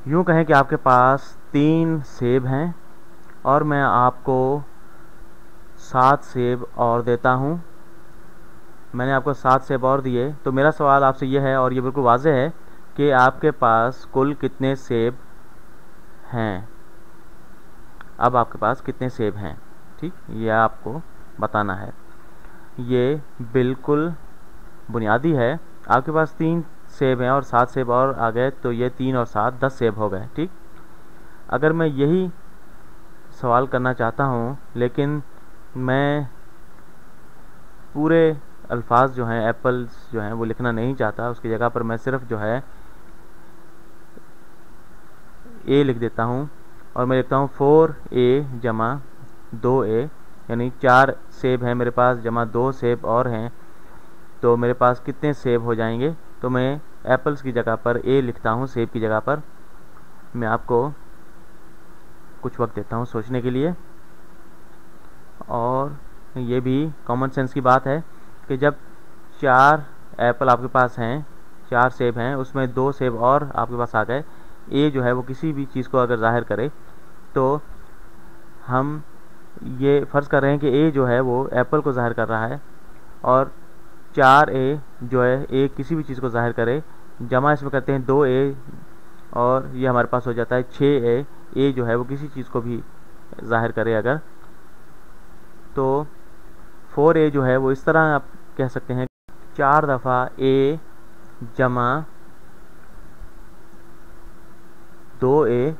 यूँ कहें कि आपके पास 3 सेब हैं और मैं आपको 7 सेब और देता हूँ। मैंने आपको 7 सेब और दिए, तो मेरा सवाल आपसे यह है, और ये बिल्कुल वाज़ेह है, कि आपके पास कुल कितने सेब हैं। अब आपके पास कितने सेब हैं, ठीक, ये आपको बताना है। ये बिल्कुल बुनियादी है। आपके पास 3 सेब हैं और 7 सेब और आ गए, तो ये 3 और 7 10 सेब हो गए, ठीक। अगर मैं यही सवाल करना चाहता हूँ, लेकिन मैं पूरे अल्फाज जो हैं, एप्पल्स जो हैं, वो लिखना नहीं चाहता, उसकी जगह पर मैं सिर्फ जो है ए लिख देता हूँ, और मैं लिखता हूँ 4a जमा 2a, यानी 4 सेब हैं मेरे पास जमा 2 सेब और हैं, तो मेरे पास कितने सेब हो जाएंगे। तो मैं एप्पल्स की जगह पर ए लिखता हूँ, सेब की जगह पर। मैं आपको कुछ वक्त देता हूँ सोचने के लिए, और ये भी कॉमन सेंस की बात है कि जब 4 एप्पल आपके पास हैं, 4 सेब हैं, उसमें 2 सेब और आपके पास आ गए, ए जो है वो किसी भी चीज़ को अगर ज़ाहिर करे, तो हम ये फ़र्ज़ कर रहे हैं कि ए जो है वो एप्पल को ज़ाहिर कर रहा है, और 4a जो है ए किसी भी चीज़ को ज़ाहिर करे, जमा इसमें करते हैं 2a, और ये हमारे पास हो जाता है 6a। ए जो है वो किसी चीज़ को भी ज़ाहिर करे अगर, तो 4a जो है वो इस तरह आप कह सकते हैं, 4 दफ़ा a जमा 2a,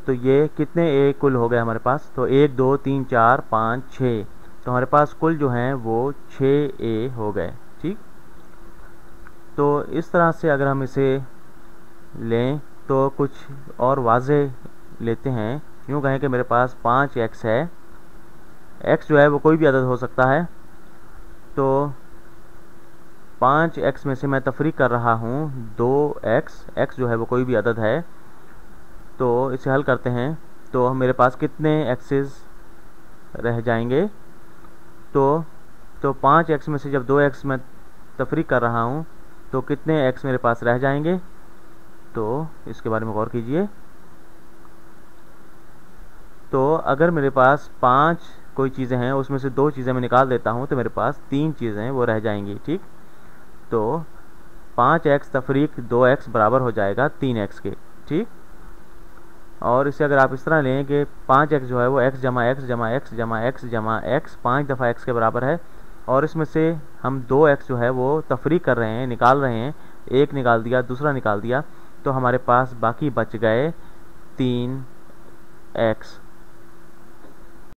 तो ये कितने a कुल हो गए हमारे पास, तो 1 2 3 4 5 6, तो हमारे पास कुल जो हैं वो 6a हो गए, ठीक। तो इस तरह से अगर हम इसे लें तो कुछ और वाज़ेह लेते हैं। यूँ कहें कि मेरे पास 5x है, x जो है वो कोई भी अदद हो सकता है, तो 5x में से मैं तफरीक कर रहा हूँ 2x, x जो है वो कोई भी अदद है, तो इसे हल करते हैं, तो मेरे पास कितने एक्सेस रह जाएंगे। तो 5x में से जब 2x मैं तफरीक कर रहा हूँ, तो कितने x मेरे पास रह जाएंगे, तो इसके बारे में गौर कीजिए। तो अगर मेरे पास 5 कोई चीज़ें हैं, उसमें से 2 चीज़ें मैं निकाल देता हूँ, तो मेरे पास 3 चीज़ें वो रह जाएंगी, ठीक। तो 5x तफरीक 2x बराबर हो जाएगा 3x के, ठीक। और इसे अगर आप इस तरह लें कि 5x जो है वो x जमा x जमा x जमा x जमा x 5 दफ़ा x के बराबर है, और इसमें से हम 2x जो है वो तफरीक कर रहे हैं, निकाल रहे हैं, एक निकाल दिया, दूसरा निकाल दिया, तो हमारे पास बाकी बच गए 3x।